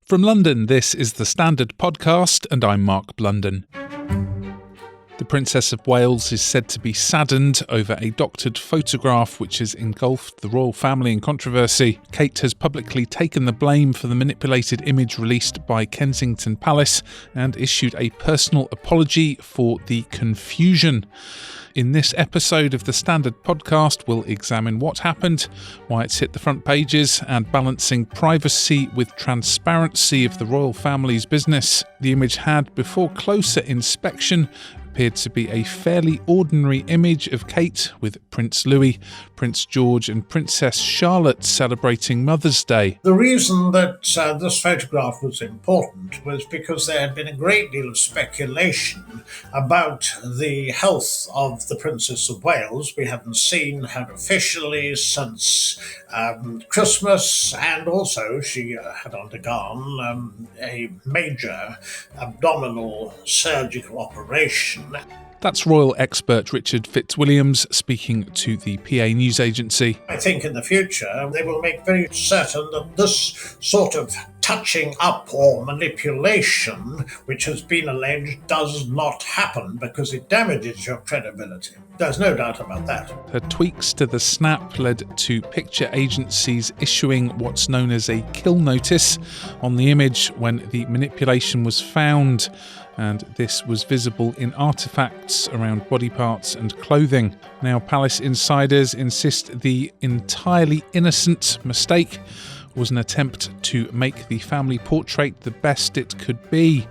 From London, this is the Standard Podcast, and I'm Mark Blunden. The Princess of Wales is said to be saddened over a doctored photograph which has engulfed the royal family in controversy. Kate has publicly taken the blame for the manipulated image released by Kensington Palace and issued a personal apology for the confusion. In this episode of the Standard Podcast, we'll examine what happened, why it's hit the front pages, and balancing privacy with transparency of the royal family's business. The image had, before closer inspection, appeared to be a fairly ordinary image of Kate with Prince Louis, Prince George and Princess Charlotte celebrating Mother's Day. The reason that this photograph was important was because there had been a great deal of speculation about the health of the Princess of Wales. We hadn't seen her officially since Christmas, and also she had undergone a major abdominal surgical operation. That's royal expert Richard Fitzwilliams speaking to the PA news agency. I think in the future they will make very certain that this sort of touching up or manipulation, which has been alleged, does not happen because it damages your credibility. There's no doubt about that. Her tweaks to the snap led to picture agencies issuing what's known as a kill notice on the image when the manipulation was found, and this was visible in artefacts around body parts and clothing. Now, Palace insiders insist the entirely innocent mistake was an attempt to make the family portrait the best it could be.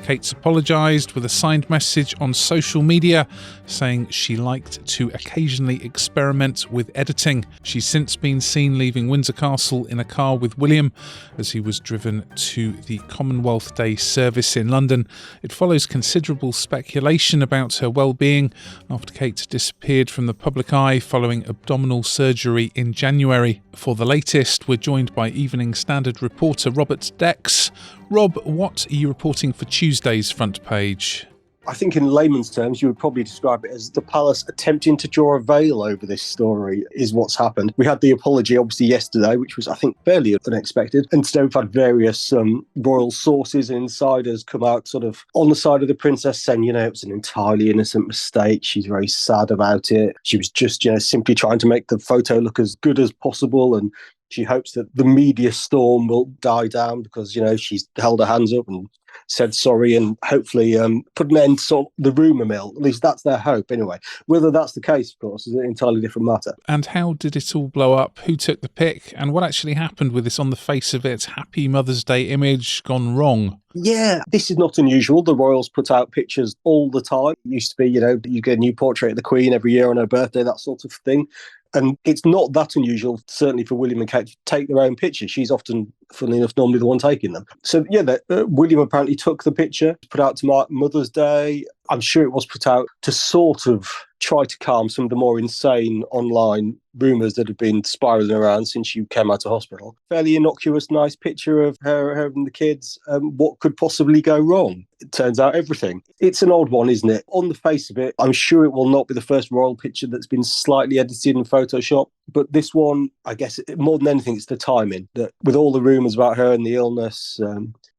Kate's apologised with a signed message on social media saying she liked to occasionally experiment with editing. She's since been seen leaving Windsor Castle in a car with William as he was driven to the Commonwealth Day service in London. It follows considerable speculation about her well-being after Kate disappeared from the public eye following abdominal surgery in January. For the latest, we're joined by Evening Standard reporter Robert Dex. Rob, what are you reporting for Tuesday's front page? I think in layman's terms, you would probably describe it as the palace attempting to draw a veil over this story is what's happened. We had the apology, obviously, yesterday, which was, I think, fairly unexpected. And today we've had various royal sources and insiders come out sort of on the side of the princess saying, it was an entirely innocent mistake. She's very sad about it. She was just, simply trying to make the photo look as good as possible. And she hopes that the media storm will die down because, she's held her hands up and said sorry and hopefully put an end to sort of the rumour mill. At least that's their hope anyway. Whether that's the case, of course, is an entirely different matter. And how did it all blow up? Who took the pick? And what actually happened with this on the face of it Happy Mother's Day image gone wrong? Yeah, this is not unusual. The royals put out pictures all the time. It used to be, you get a new portrait of the Queen every year on her birthday, that sort of thing. And it's not that unusual, certainly for William and Kate, to take their own pictures. She's often, funnily enough, normally the one taking them. So, William apparently took the picture, put out to mark Mother's Day. I'm sure it was put out to sort of try to calm some of the more insane online rumours that have been spiralling around since you came out of hospital. Fairly innocuous, nice picture of her and the kids. What could possibly go wrong? It turns out everything. It's an odd one, isn't it? On the face of it, I'm sure it will not be the first royal picture that's been slightly edited in Photoshop. But this one, I guess, more than anything, it's the timing. That with all the rumours about her and the illness,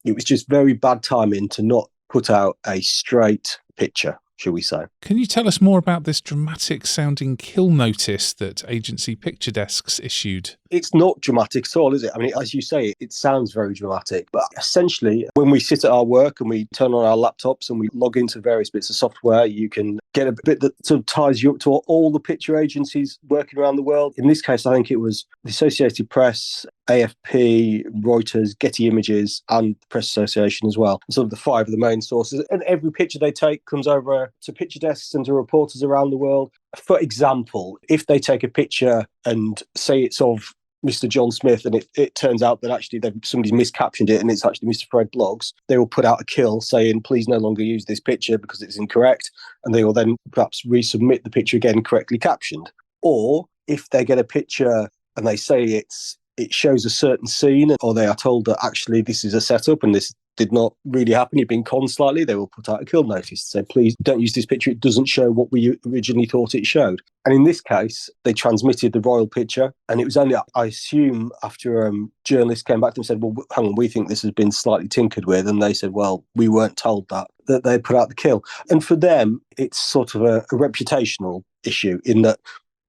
it was just very bad timing to not put out a straight picture, shall we say. Can you tell us more about this dramatic sounding kill notice that agency picture desks issued? It's not dramatic at all, is it? I mean, as you say, it sounds very dramatic. But essentially, when we sit at our work and we turn on our laptops and we log into various bits of software, you can get a bit that sort of ties you up to all the picture agencies working around the world. In this case, I think it was the Associated Press, AFP, Reuters, Getty Images, and the Press Association as well. Sort of the five of the main sources. And every picture they take comes over to picture desks and to reporters around the world. For example, if they take a picture and say it's of Mr. John Smith and it turns out that actually somebody's miscaptioned it and it's actually Mr. Fred Bloggs, they will put out a kill saying, please no longer use this picture because it's incorrect. And they will then perhaps resubmit the picture again correctly captioned. Or if they get a picture and they say it shows a certain scene, or they are told that actually this is a setup and this did not really happen, you've been conned slightly, they will put out a kill notice to say, please don't use this picture, it doesn't show what we originally thought it showed. And in this case, they transmitted the royal picture, and it was only, I assume, after journalists came back to them and said, well, hang on, we think this has been slightly tinkered with, and they said, well, we weren't told that they put out the kill. And for them, it's sort of a reputational issue in that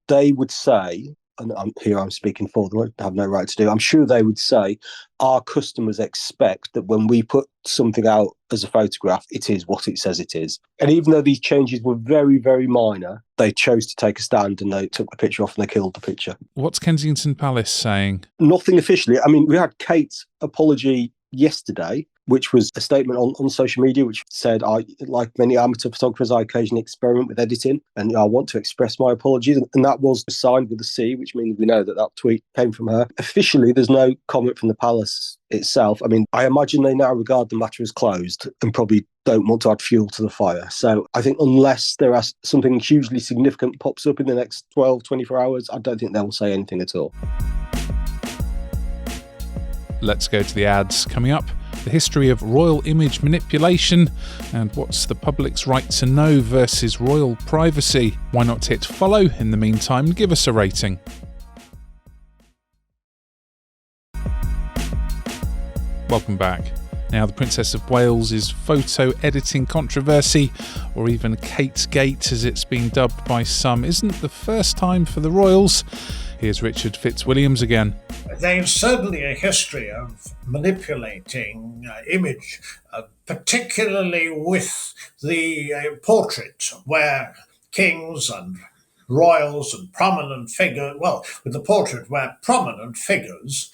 they would say, and I'm speaking for them, I have no right to do, I'm sure they would say, our customers expect that when we put something out as a photograph, it is what it says it is. And even though these changes were very, very minor, they chose to take a stand and they took the picture off and they killed the picture. What's Kensington Palace saying? Nothing officially. I mean, we had Kate's apology yesterday, which was a statement on social media, which said, like many amateur photographers, I occasionally experiment with editing and I want to express my apologies. And that was signed with a C, which means we know that tweet came from her. Officially, there's no comment from the palace itself. I mean, I imagine they now regard the matter as closed and probably don't want to add fuel to the fire. So I think unless there is something hugely significant pops up in the next 12, 24 hours, I don't think they'll say anything at all. Let's go to the ads. Coming up, the history of royal image manipulation and what's the public's right to know versus royal privacy. Why not hit follow in the meantime and give us a rating? Welcome back. Now, the Princess of Wales' photo editing controversy, or even Kate's Gate as it's been dubbed by some, isn't the first time for the royals. Here's Richard Fitzwilliams again. There's certainly a history of manipulating image, particularly with the portrait, where kings and royals and prominent figures, with the portrait where prominent figures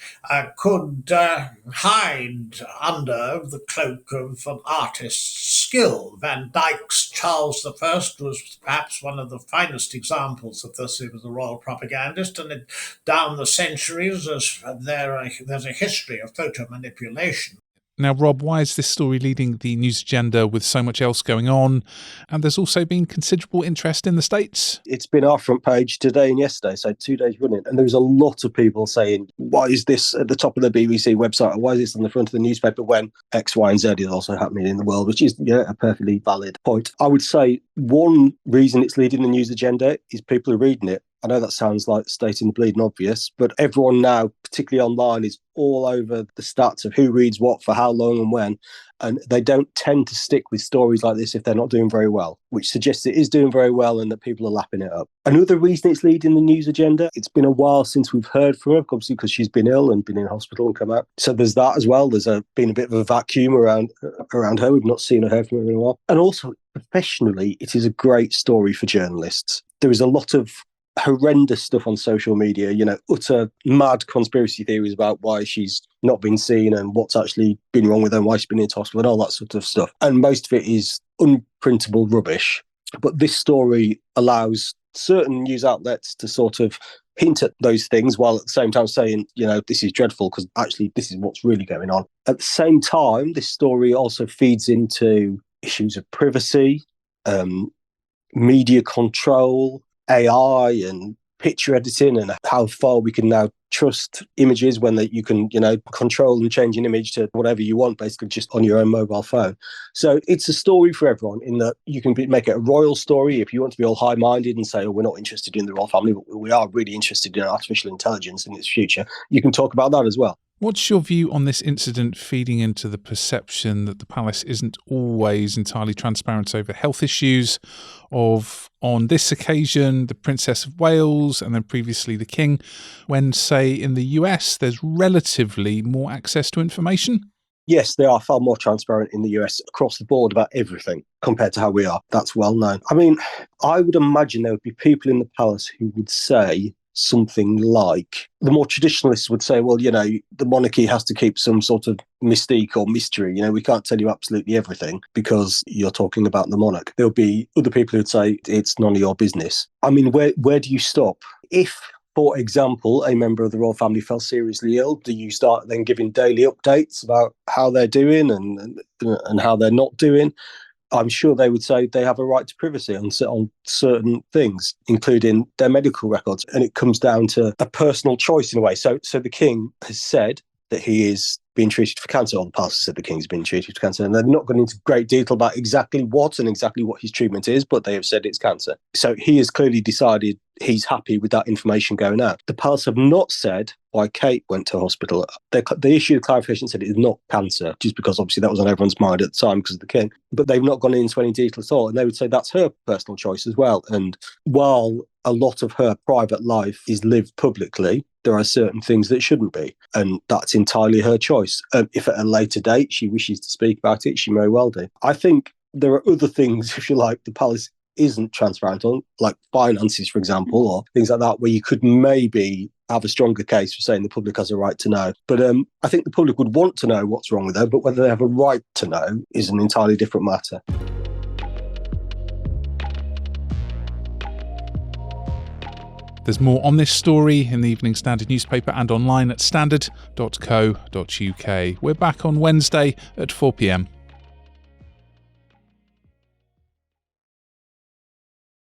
could hide under the cloak of an artist's skill. Van Dyck's Charles I was perhaps one of the finest examples of this. He was a royal propagandist, and down the centuries there's a history of photo manipulation. Now, Rob, why is this story leading the news agenda with so much else going on? And there's also been considerable interest in the States. It's been our front page today and yesterday, so 2 days running. And there's a lot of people saying, why is this at the top of the BBC website? Or why is this on the front of the newspaper when X, Y, and Z is also happening in the world, which is a perfectly valid point. I would say one reason it's leading the news agenda is people are reading it. I know that sounds like stating the bleeding obvious, but everyone now, particularly online, is all over the stats of who reads what for how long and when. And they don't tend to stick with stories like this if they're not doing very well, which suggests it is doing very well and that people are lapping it up. Another reason it's leading the news agenda, it's been a while since we've heard from her, obviously because she's been ill and been in hospital and come out. So there's that as well. There's been a bit of a vacuum around her. We've not seen or heard from her in a while. And also, professionally, it is a great story for journalists. There is a lot of horrendous stuff on social media, utter mad conspiracy theories about why she's not been seen and what's actually been wrong with her and why she's been into hospital and all that sort of stuff. And most of it is unprintable rubbish. But this story allows certain news outlets to sort of hint at those things while at the same time saying, this is dreadful because actually this is what's really going on. At the same time, this story also feeds into issues of privacy, media control, AI and picture editing, and how far we can now trust images when you can, control and change an image to whatever you want, basically just on your own mobile phone. So it's a story for everyone in that you can make it a royal story if you want to be all high-minded and say, we're not interested in the royal family, but we are really interested in artificial intelligence and its future. You can talk about that as well. What's your view on this incident feeding into the perception that the palace isn't always entirely transparent over health issues of, on this occasion, the Princess of Wales and then previously the King, when, say, in the US, there's relatively more access to information? Yes, they are far more transparent in the US across the board about everything compared to how we are. That's well known. I mean, I would imagine there would be people in the palace who would say something like, the more traditionalists would say, well, the monarchy has to keep some sort of mystique or mystery. We can't tell you absolutely everything because you're talking about the monarch. There'll be other people who'd say it's none of your business. I mean, where do you stop? If, for example, a member of the royal family fell seriously ill, do you start then giving daily updates about how they're doing and how they're not doing? I'm sure they would say they have a right to privacy on certain things, including their medical records. And it comes down to a personal choice in a way. So the King has said that he is being treated for cancer, or the palace said the king's been treated for cancer, and they've not gone into great detail about exactly what his treatment is, but they have said it's cancer. So he has clearly decided he's happy with that information going out. The palace have not said why Kate went to hospital. They issued a clarification, said it is not cancer, just because obviously that was on everyone's mind at the time because of the king. But they've not gone into any detail at all, and they would say that's her personal choice as well. And while a lot of her private life is lived publicly, there are certain things that shouldn't be, and that's entirely her choice. If at a later date she wishes to speak about it, she may well do. I think there are other things, if you like, the palace isn't transparent on, like finances, for example, or things like that, where you could maybe have a stronger case for saying the public has a right to know. But I think the public would want to know what's wrong with her, but whether they have a right to know is an entirely different matter. There's more on this story in the Evening Standard newspaper and online at standard.co.uk. We're back on Wednesday at 4 p.m.